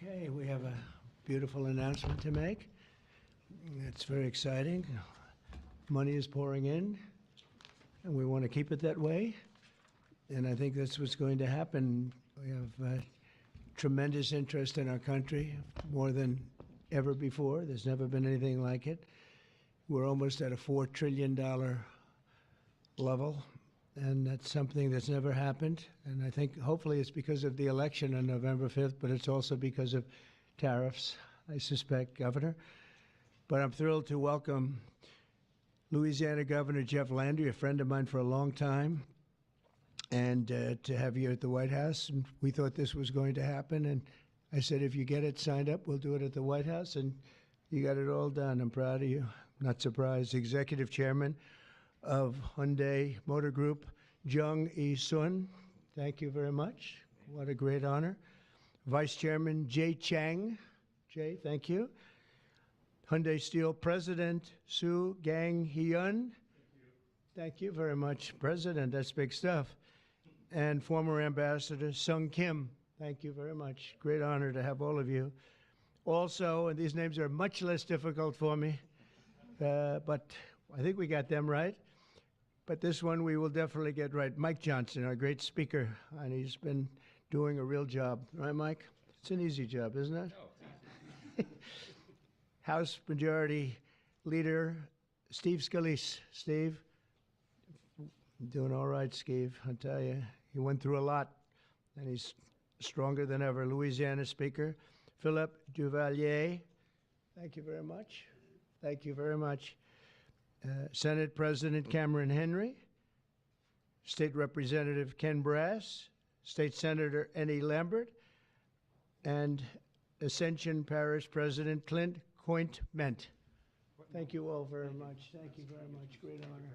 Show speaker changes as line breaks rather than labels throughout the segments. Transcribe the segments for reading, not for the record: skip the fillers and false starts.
Okay, we have a beautiful announcement to make. It's very exciting. Money is pouring in, and we want to keep it that way. And I think that's what's going to happen. We have tremendous interest in our country, more than ever before. There's never been anything like it. We're almost at a $4 trillion level, and that's something that's never happened. And I think hopefully it's because of the election on November 5th, but it's also because of tariffs, I suspect, Governor. But I'm thrilled to welcome Louisiana Governor Jeff Landry, a friend of mine for a long time, and to have you at the White House. And we thought this was going to happen. And I said, if you get it signed up, we'll do it at the White House. And you got it all done. I'm proud of you. Not surprised. Executive Chairman of Hyundai Motor Group, Jung E-sun. Thank you very much. What a great honor. Vice Chairman Jay Chang. Jay, thank you. Hyundai Steel President Soo Gang Hyun. Thank you very much, President. That's big stuff. And former Ambassador Sung Kim. Thank you very much. Great honor to have all of you. Also, and these names are much less difficult for me, but I think we got them right. But this one we will definitely get right. Mike Johnson, our great speaker, and he's been doing a real job. Right, Mike? It's an easy job, isn't it? No. House Majority Leader Steve Scalise. Steve, doing all right, Steve. I'll tell you, he went through a lot, and he's stronger than ever. Louisiana Speaker Philip Duvalier. Thank you very much. Thank you very much. Senate President Cameron Henry, State Representative Ken Brass, State Senator Ennie Lambert, and Ascension Parish President Clint Coint-Ment. Thank you all very much. Thank you very much. Great honor.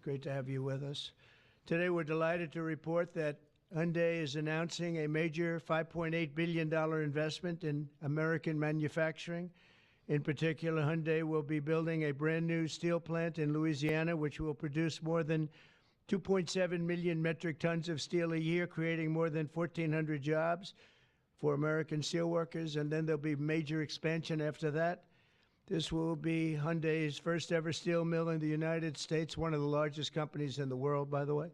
Great to have you with us. Today we're delighted to report that Hyundai is announcing a major $5.8 billion investment in American manufacturing. In particular, Hyundai will be building a brand new steel plant in Louisiana, which will produce more than 2.7 million metric tons of steel a year, creating more than 1,400 jobs for American steelworkers. And then there'll be major expansion after that. This will be Hyundai's first ever steel mill in the United States, one of the largest companies in the world, by the way,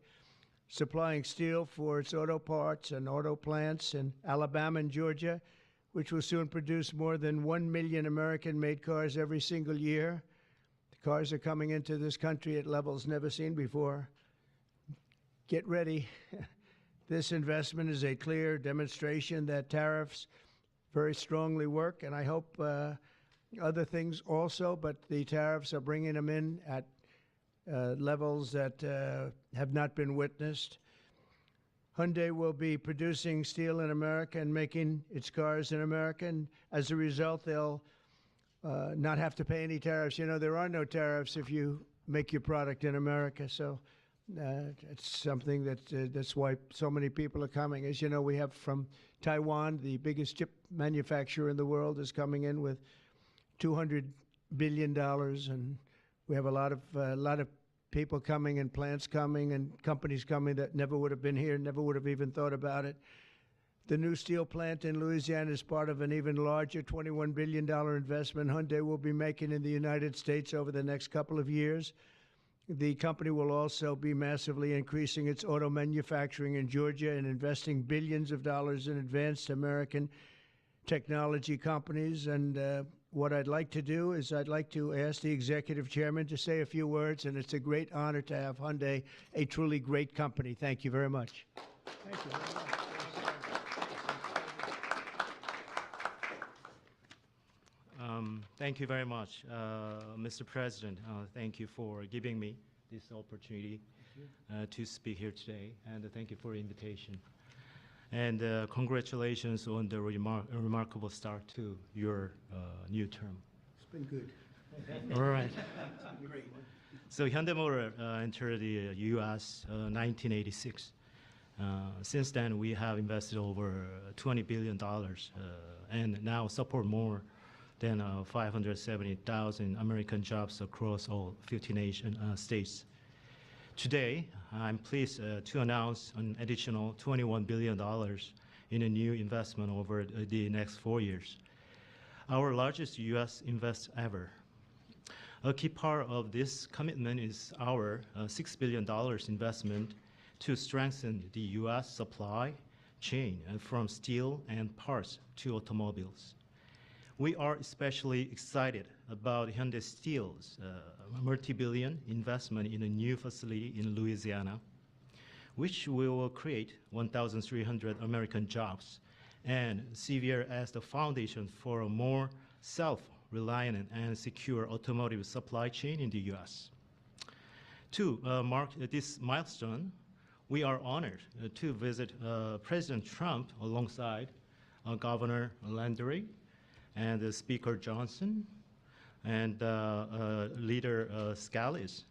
supplying steel for its auto parts and auto plants in Alabama and Georgia, which will soon produce more than 1 million American-made cars every single year. The cars are coming into this country at levels never seen before. Get ready. This investment is a clear demonstration that tariffs very strongly work, and I hope other things also, but the tariffs are bringing them in at levels that have not been witnessed. Hyundai will be producing steel in America and making its cars in America, and as a result, they'll not have to pay any tariffs. You know, there are no tariffs if you make your product in America, so it's something that's why so many people are coming. As you know, we have from Taiwan, the biggest chip manufacturer in the world, is coming in with $200 billion, and we have a lot of people coming and plants coming and companies coming that never would have been here, never would have even thought about it. The new steel plant in Louisiana is part of an even larger $21 billion investment Hyundai will be making in the United States over the next couple of years. The company will also be massively increasing its auto manufacturing in Georgia and investing billions of dollars in advanced American technology companies. And what I'd like to do is I'd like to ask the executive chairman to say a few words, and it's a great honor to have Hyundai, a truly great company. Thank you very much. Thank you very much.
Thank you very much, Mr. President. Thank you for giving me this opportunity to speak here today, and thank you for the invitation. And congratulations on the remarkable start to your new term.
It's been good.
All right.
Great.
So Hyundai Motor entered the U.S. 1986. Since then, we have invested over $20 billion and now support more than 570,000 American jobs across all 50 states. Today, I'm pleased to announce an additional $21 billion in a new investment over the next 4 years, our largest U.S. invest ever. A key part of this commitment is our $6 billion investment to strengthen the U.S. supply chain from steel and parts to automobiles. We are especially excited about Hyundai Steel's multi-billion investment in a new facility in Louisiana, which will create 1,300 American jobs and serve as the foundation for a more self-reliant and secure automotive supply chain in the U.S. To mark this milestone, we are honored to visit President Trump alongside Governor Landry and Speaker Johnson and Leader Scalise,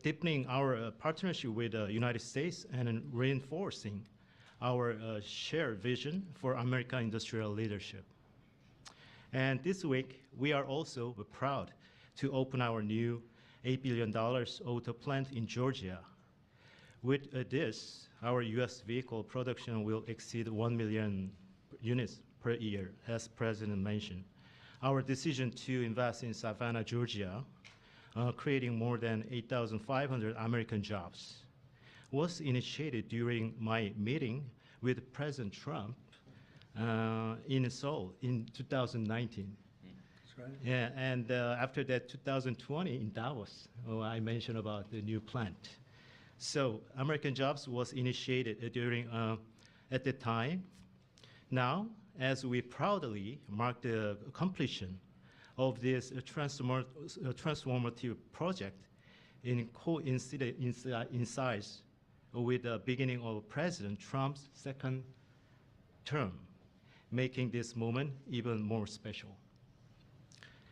deepening our partnership with the United States and reinforcing our shared vision for American industrial leadership. And this week, we are also proud to open our new $8 billion auto plant in Georgia. With this, our U.S. vehicle production will exceed 1 million units per year, as President mentioned. Our decision to invest in Savannah, Georgia, creating more than 8,500 American jobs, was initiated during my meeting with President Trump in Seoul in 2019.
That's right.
Yeah, and after that, 2020 in Davos, I mentioned about the new plant. So American Jobs was initiated during at the time. Now, as we proudly mark the completion of this transformative project in coincides with the beginning of President Trump's second term, making this moment even more special.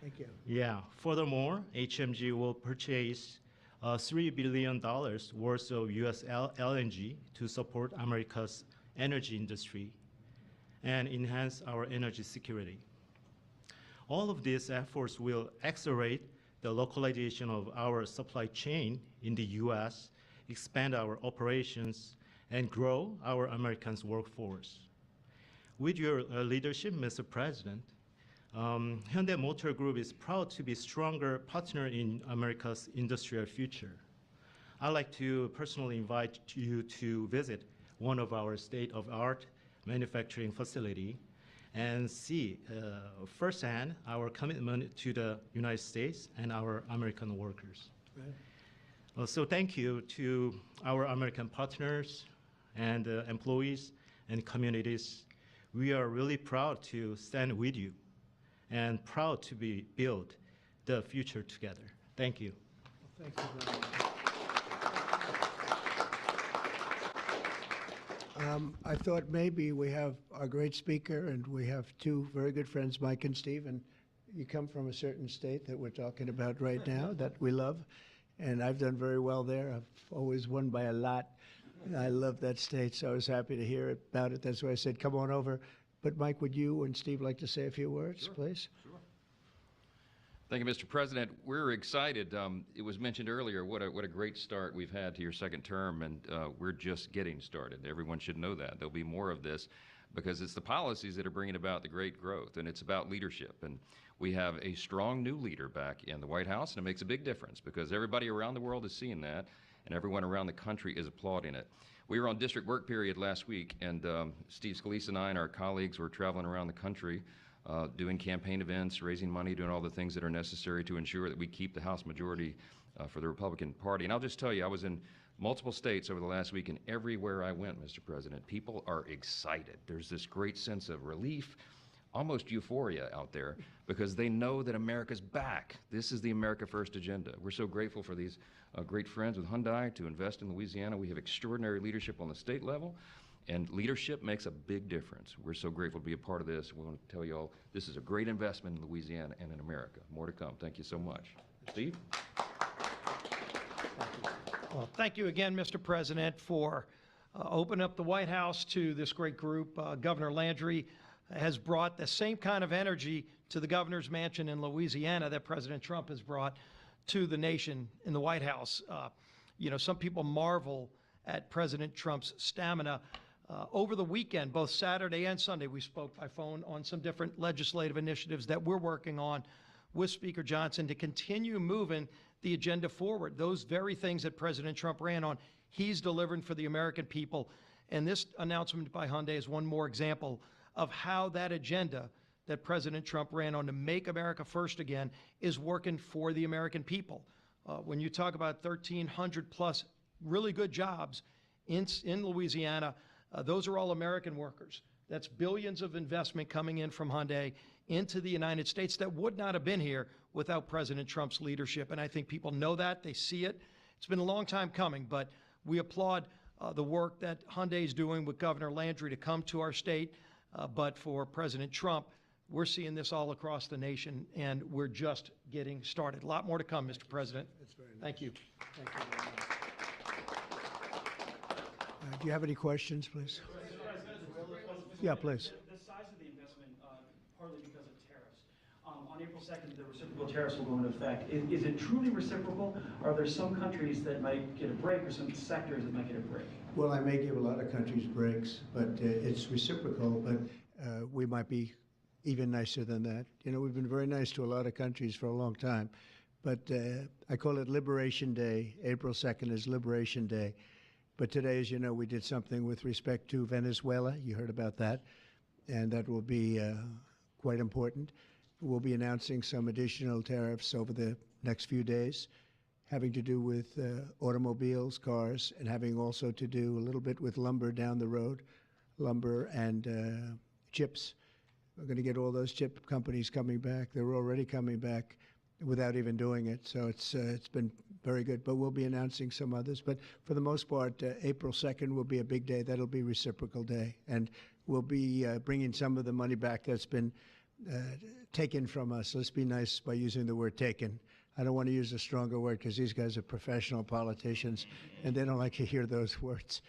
Thank you.
Yeah. Furthermore, HMG will purchase $3 billion worth of U.S. LNG to support America's energy industry and enhance our energy security. All of these efforts will accelerate the localization of our supply chain in the U.S., expand our operations, and grow our American workforce. With your leadership, Mr. President, Hyundai Motor Group is proud to be a stronger partner in America's industrial future. I'd like to personally invite you to visit one of our state-of-the-art manufacturing facility and see firsthand our commitment to the United States and our American workers.
Right.
So thank you to our American partners and employees and communities. We are really proud to stand with you and proud to build the future together. Thank you.
Well, thank you very much. I thought maybe we have our great speaker, and we have two very good friends, Mike and Steve, and you come from a certain state that we're talking about right now that we love, and I've done very well there. I've always won by a lot. I love that state, so I was happy to hear about it. That's why I said, come on over. But Mike, would you and Steve like to say a few words, please?
Sure. Thank you, Mr. President. We're excited. It was mentioned earlier what a great start we've had to your second term, and we're just getting started. Everyone should know that. There'll be more of this because it's the policies that are bringing about the great growth, and it's about leadership. And we have a strong new leader back in the White House, and it makes a big difference because everybody around the world is seeing that, and everyone around the country is applauding it. We were on district work period last week, and Steve Scalise and I and our colleagues were traveling around the country doing campaign events, raising money, doing all the things that are necessary to ensure that we keep the House majority for the Republican Party. And I'll just tell you, I was in multiple states over the last week, and everywhere I went, Mr. President, people are excited. There's this great sense of relief, almost euphoria out there, because they know that America's back. This is the America First agenda. We're so grateful for these great friends with Hyundai to invest in Louisiana. We have extraordinary leadership on the state level, and leadership makes a big difference. We're so grateful to be a part of this. We want to tell you all this is a great investment in Louisiana and in America. More to come. Thank you so much. Steve?
Well, thank you again, Mr. President, for opening up the White House to this great group. Governor Landry has brought the same kind of energy to the governor's mansion in Louisiana that President Trump has brought to the nation in the White House. You know, some people marvel at President Trump's stamina. Over the weekend, both Saturday and Sunday, we spoke by phone on some different legislative initiatives that we're working on with Speaker Johnson to continue moving the agenda forward. Those very things that President Trump ran on, he's delivering for the American people. And this announcement by Hyundai is one more example of how that agenda that President Trump ran on to make America first again is working for the American people. When you talk about 1,300 plus really good jobs in Louisiana, those are all American workers. That's billions of investment coming in from Hyundai into the United States that would not have been here without President Trump's leadership. And I think people know that, they see it. It's been a long time coming, but we applaud the work that Hyundai is doing with Governor Landry to come to our state. But for President Trump, we're seeing this all across the nation, and we're just getting started. A lot more to come, Mr. President.
That's very nice.
Thank you.
Thank you very much. Do you have any questions, please? Yeah, please.
The size of the investment, partly because of tariffs. On April 2nd, the reciprocal tariffs will go into effect. Is it truly reciprocal? Are there some countries that might get a break or some sectors that might get a break?
Well, I may give a lot of countries breaks, but it's reciprocal, but we might be even nicer than that. You know, we've been very nice to a lot of countries for a long time, but I call it Liberation Day. April 2nd is Liberation Day. But today, as you know, we did something with respect to Venezuela. You heard about that, and that will be quite important. We'll be announcing some additional tariffs over the next few days, having to do with automobiles, cars, and having also to do a little bit with lumber down the road, lumber and chips. We're going to get all those chip companies coming back. They're already coming back without even doing it. So it's been very good. But we'll be announcing some others. But for the most part, April 2nd will be a big day. That'll be reciprocal day. And we'll be bringing some of the money back that's been taken from us. Let's be nice by using the word taken. I don't want to use a stronger word because these guys are professional politicians and they don't like to hear those words.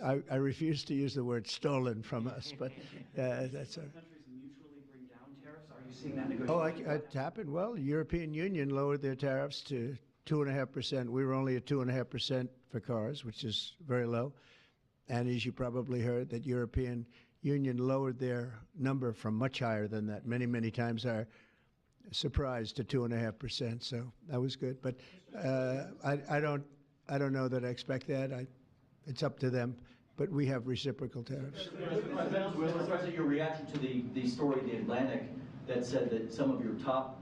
I refuse to use the word stolen from us, but that's
Countries mutually bring down tariffs. Are you seeing that
Oh,
negotiation?
it happened. Well, the European Union lowered their tariffs to 2.5%. We were only at 2.5% for cars, which is very low. And as you probably heard, that European Union lowered their number from much higher than that, many, many times higher, surprised to 2.5%. So that was good. But I don't know that I expect that. It's up to them. But we have reciprocal tariffs.
Mr. President, your reaction to the story in the Atlantic that said that some of your top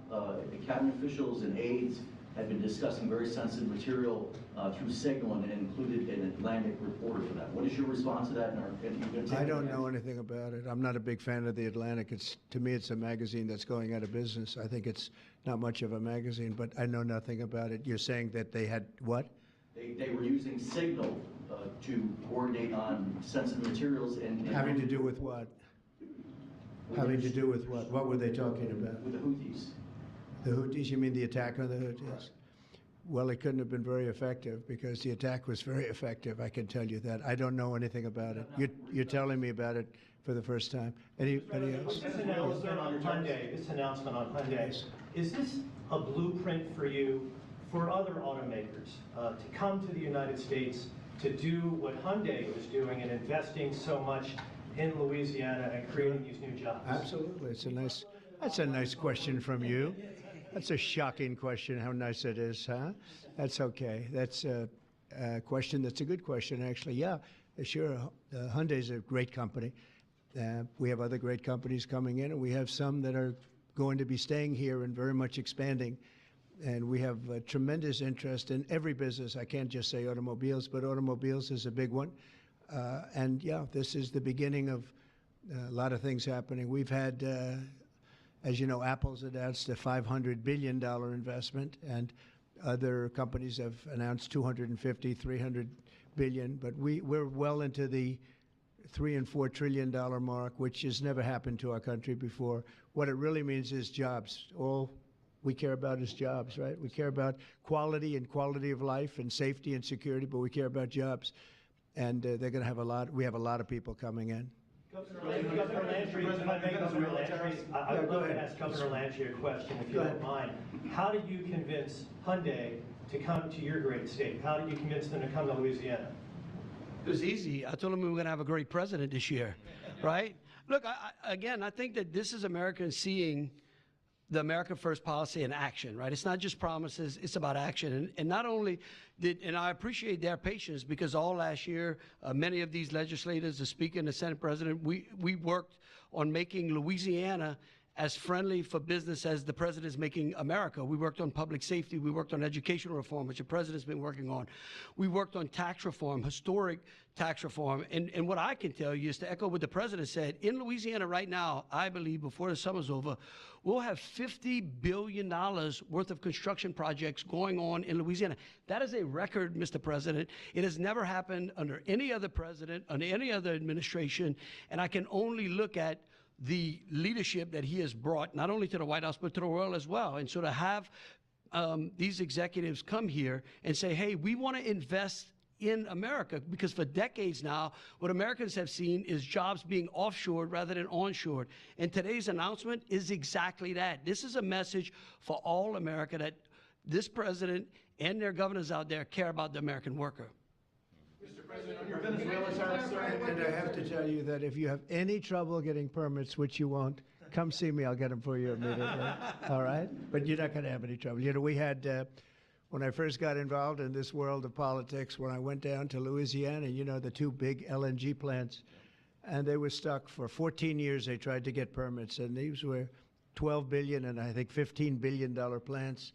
cabinet officials and aides had been discussing very sensitive material through Signal and included an Atlantic reporter for that. What is your response to that?
I don't know anything about it. I'm not a big fan of the Atlantic. To me, it's a magazine that's going out of business. I think it's not much of a magazine, but I know nothing about it. You're saying that they had what?
They were using Signal to coordinate on sensitive materials and
Having to do with what? Having to do with what? What were they talking about?
with the Houthis.
The Houthis? You mean the attack on the Houthis? Well, it couldn't have been very effective because the attack was very effective. I can tell you that. I don't know anything about it. You're telling me about it for the first time. Anybody else?
This announcement on Hyundai, is this a blueprint for you for other automakers to come to the United States to do what Hyundai was doing and investing so much in Louisiana and creating these new jobs?
Absolutely. That's a nice question from you. That's a shocking question, how nice it is, huh? That's okay. That's a question that's a good question, actually. Yeah, sure. Hyundai's a great company. We have other great companies coming in, and we have some that are going to be staying here and very much expanding. And we have tremendous interest in every business. I can't just say automobiles, but automobiles is a big one. And yeah, this is the beginning of a lot of things happening. We've had, as you know, Apple's announced a $500 billion investment, and other companies have announced 250, 300 billion. But we're well into the $3 and $4 trillion mark, which has never happened to our country before. What it really means is jobs. All we care about is jobs, right? We care about quality and quality of life and safety and security, but we care about jobs. And they're going to have we have a lot of people coming in.
Governor Landry, if I may, Governor Landry, I would love to ask Governor Landry a question, if you don't mind. How did you convince Hyundai to come to your great state? How did you convince them to come to Louisiana?
It was easy. I told him we were going to have a great president this year, right? Look, again, I think that this is Americans seeing the America First policy in action, right? It's not just promises, it's about action. And not only and I appreciate their patience, because all last year, many of these legislators, the Speaker and the Senate President, we worked on making Louisiana as friendly for business as the president is making America. We worked on public safety. We worked on educational reform, which the president's been working on. We worked on tax reform, historic tax reform. And what I can tell you is, to echo what the president said, in Louisiana right now, I believe before the summer's over, we'll have $50 billion worth of construction projects going on in Louisiana. That is a record, Mr. President. It has never happened under any other president, under any other administration. And I can only look at the leadership that he has brought, not only to the White House, but to the world as well. And so to have these executives come here and say, hey, we want to invest in America, because for decades now, what Americans have seen is jobs being offshored rather than onshored. And today's announcement is exactly that. This is a message for all America that this president and their governors out there care about the American worker.
Mr. President, on your Venezuela tariffs, and I have to tell you that if you have any trouble getting permits, which you won't, come see me. I'll get them for you immediately. All right? But you're not going to have any trouble. You know, we had, when I first got involved in this world of politics, when I went down to Louisiana, you know, the two big LNG plants, and they were stuck for 14 years. They tried to get permits, and these were $12 billion and I think $15 billion plants.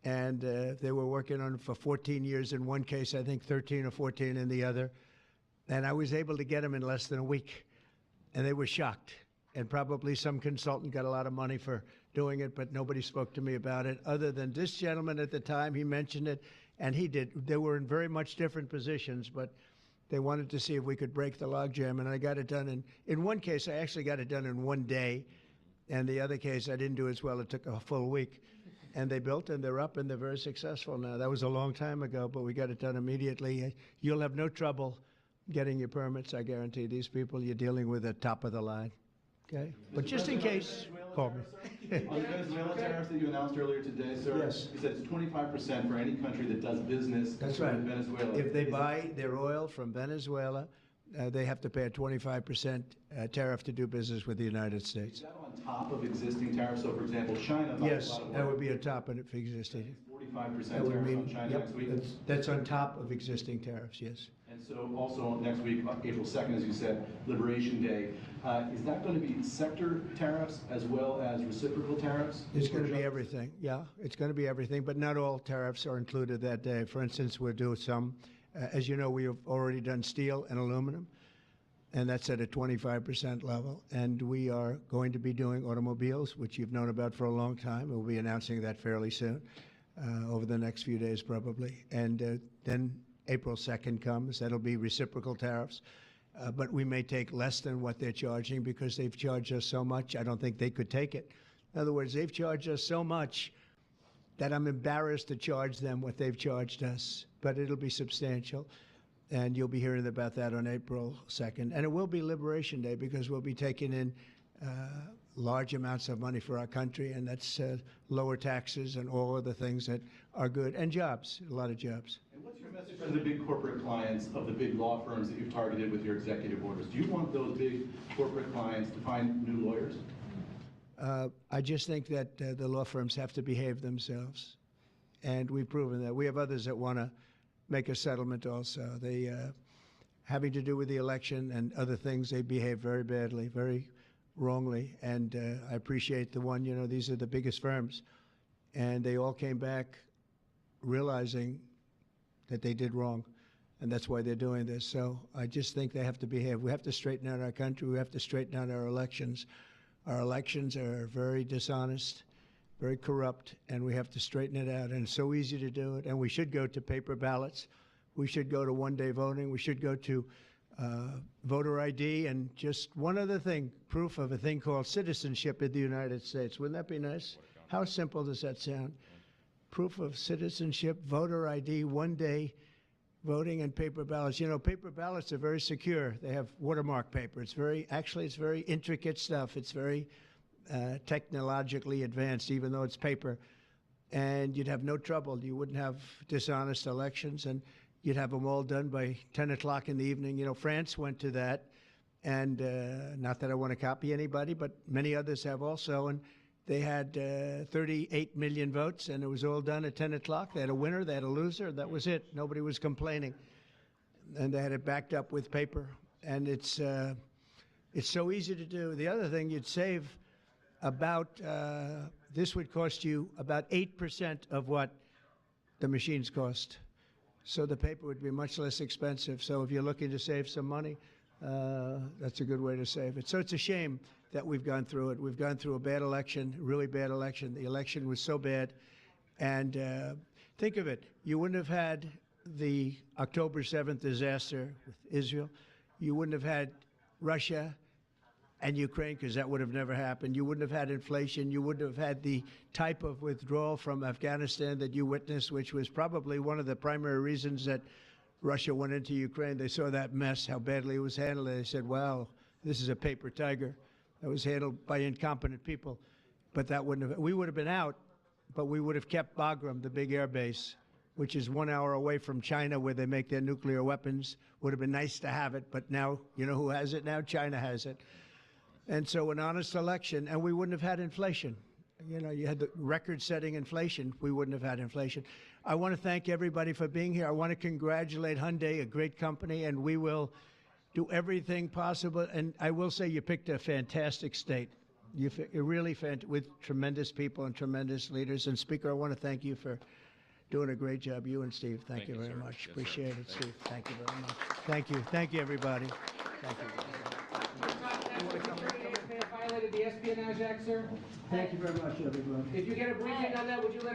And they were working on it for 14 years in one case, I think 13 or 14 in the other. And I was able to get them in less than a week. And they were shocked. And probably some consultant got a lot of money for doing it, but nobody spoke to me about it, other than this gentleman at the time. He mentioned it, and he did. They were in very much different positions, but they wanted to see if we could break the logjam. And I got it done. In one case, I actually got it done in one day. And the other case, I didn't do as well. It took a full week. And they built, and they're up, and they're very successful now. That was a long time ago, but we got it done immediately. You'll have no trouble getting your permits, I guarantee. These people you're dealing with are top of the line, okay? But just in case, call me.
On the Venezuela tariffs that you announced earlier today, sir,
Yes.
you said it's 25% for any country that does business
That's right.
with Venezuela.
If they buy their oil from Venezuela, they have to pay a 25% tariff to do business with the United States.
Is that on top of existing tariffs? So, for example, China buys
Yes,
a lot of
that
oil.
would be a top of it for existing.
45%
That would
tariff
mean,
on China
yep,
next week.
that's on top of existing tariffs, yes.
And so also next week, April 2nd, as you said, Liberation Day. Is that going to be sector tariffs as well as reciprocal tariffs?
It's going to be everything, yeah. It's going to be everything, but not all tariffs are included that day. For instance, we'll do some, as you know, we have already done steel and aluminum, and that's at a 25% level. And we are going to be doing automobiles, which you've known about for a long time. We'll be announcing that fairly soon, over the next few days probably. And then April 2nd comes, that'll be reciprocal tariffs. But we may take less than what they're charging because they've charged us so much, I don't think they could take it. In other words, they've charged us so much that I'm embarrassed to charge them what they've charged us, but it'll be substantial. And you'll be hearing about that on April 2nd. And it will be Liberation Day because we'll be taking in large amounts of money for our country, and that's lower taxes and all of the things that are good, and jobs, a lot of jobs.
And what's your message to the big corporate clients of the big law firms that you've targeted with your executive orders? Do you want those big corporate clients to find new lawyers?
I just think that the law firms have to behave themselves, and we've proven that. We have others that want to make a settlement also. They, having to do with the election and other things, they behave very badly, very wrongly, and I appreciate the one, you know, these are the biggest firms, and they all came back realizing that they did wrong, and that's why they're doing this. So I just think they have to behave. We have to straighten out our country. We have to straighten out our elections. Our elections are very dishonest, very corrupt, and we have to straighten it out. And it's so easy to do it. And we should go to paper ballots. We should go to one-day voting. We should go to voter ID. And just one other thing, proof of a thing called citizenship in the United States. Wouldn't that be nice? How simple does that sound? Proof of citizenship, voter ID, one-day voting, and paper ballots. You know, paper ballots are very secure. They have watermark paper. It's very, actually, it's very intricate stuff. It's very technologically advanced, even though it's paper. And you'd have no trouble. You wouldn't have dishonest elections. And you'd have them all done by 10 o'clock in the evening. You know, France went to that, and not that I want to copy anybody, but many others have also, and they had 38 million votes, and it was all done at 10 o'clock. They had a winner, they had a loser, that was it. Nobody was complaining. And they had it backed up with paper, and it's so easy to do. The other thing, you'd save about, this would cost you about 8% of what the machines cost. So the paper would be much less expensive. So if you're looking to save some money, that's a good way to save it. So it's a shame that we've gone through it. We've gone through a bad election, really bad election. The election was so bad. And think of it, you wouldn't have had the October 7th disaster with Israel. You wouldn't have had Russia and Ukraine, because that would have never happened. You wouldn't have had inflation. You wouldn't have had the type of withdrawal from Afghanistan that you witnessed, which was probably one of the primary reasons that Russia went into Ukraine. They saw that mess, how badly it was handled, and they said, wow, this is a paper tiger that was handled by incompetent people. But that wouldn't have, we would have been out, but we would have kept Bagram, the big air base, which is 1 hour away from China where they make their nuclear weapons. Would have been nice to have it, but now, you know who has it now? China has it. And so an honest election, and we wouldn't have had inflation. You know, you had the record-setting inflation. We wouldn't have had inflation. I want to thank everybody for being here. I want to congratulate Hyundai, a great company, and we will do everything possible. And I will say you picked a fantastic state. You're really with tremendous people and tremendous leaders. And Speaker, I want to thank you for doing a great job. You and Steve, thank you very
sir.
much.
Yes,
Appreciate
sir.
it, Steve. Thank you very much. Thank you. Thank you, everybody. Thank you.
Violated the Espionage Act, sir?
Thank you very much, everybody.
Did you get a briefing on that? Would you let